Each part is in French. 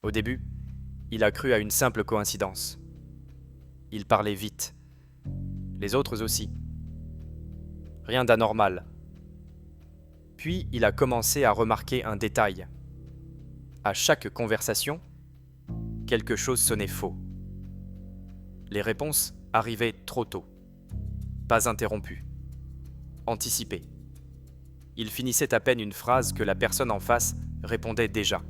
Au début, il a cru à une simple coïncidence. Il parlait vite. Les autres aussi. Rien d'anormal. Puis il a commencé à remarquer un détail. À chaque conversation, quelque chose sonnait faux. Les réponses arrivaient trop tôt. Pas interrompues. Anticipées. Il finissait à peine une phrase que la personne en face répondait déjà.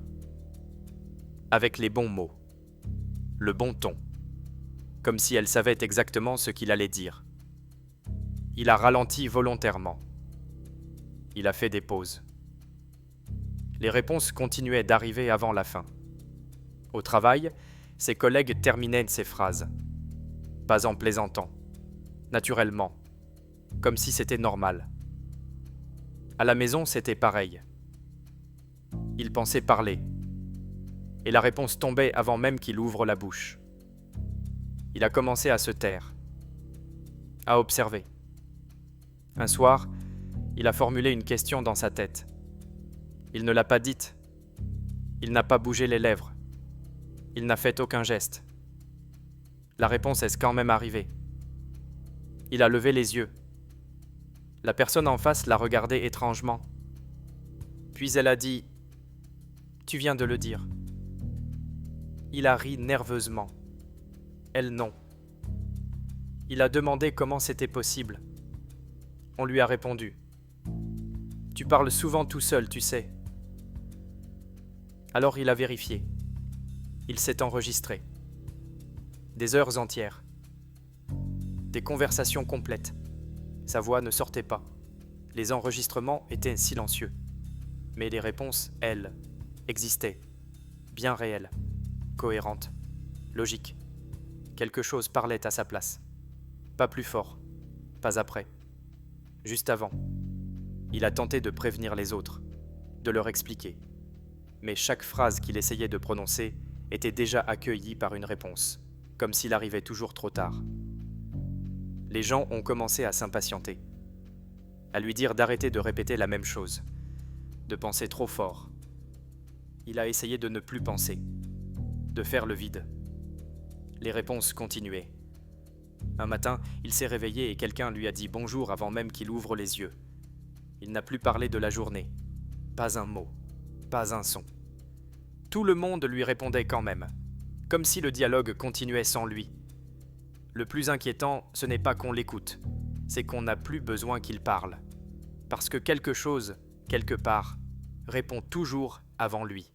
Avec les bons mots. Le bon ton. Comme si elle savait exactement ce qu'il allait dire. Il a ralenti volontairement. Il a fait des pauses. Les réponses continuaient d'arriver avant la fin. Au travail, ses collègues terminaient ses phrases. Pas en plaisantant. Naturellement. Comme si c'était normal. À la maison, c'était pareil. Il pensait parler. Et la réponse tombait avant même qu'il ouvre la bouche. Il a commencé à se taire. À observer. Un soir, il a formulé une question dans sa tête. Il ne l'a pas dite. Il n'a pas bougé les lèvres. Il n'a fait aucun geste. La réponse est quand même arrivée. Il a levé les yeux. La personne en face l'a regardé étrangement. Puis elle a dit « Tu viens de le dire ». Il a ri nerveusement. Elle non. Il a demandé comment c'était possible. On lui a répondu « Tu parles souvent tout seul, tu sais ». Alors il a vérifié. Il s'est enregistré. Des heures entières. Des conversations complètes. Sa voix ne sortait pas. Les enregistrements étaient silencieux. Mais les réponses, elles, existaient. Bien réelles. Cohérentes. Logiques. Quelque chose parlait à sa place. Pas plus fort. Pas après. Juste avant. Il a tenté de prévenir les autres. De leur expliquer. Mais chaque phrase qu'il essayait de prononcer était déjà accueillie par une réponse, comme s'il arrivait toujours trop tard. Les gens ont commencé à s'impatienter, à lui dire d'arrêter de répéter la même chose, de penser trop fort. Il a essayé de ne plus penser, de faire le vide. Les réponses continuaient. Un matin, il s'est réveillé et quelqu'un lui a dit bonjour avant même qu'il ouvre les yeux. Il n'a plus parlé de la journée. Pas un mot, pas un son. Tout le monde lui répondait quand même, comme si le dialogue continuait sans lui. Le plus inquiétant, ce n'est pas qu'on l'écoute, c'est qu'on n'a plus besoin qu'il parle. Parce que quelque chose, quelque part, répond toujours avant lui.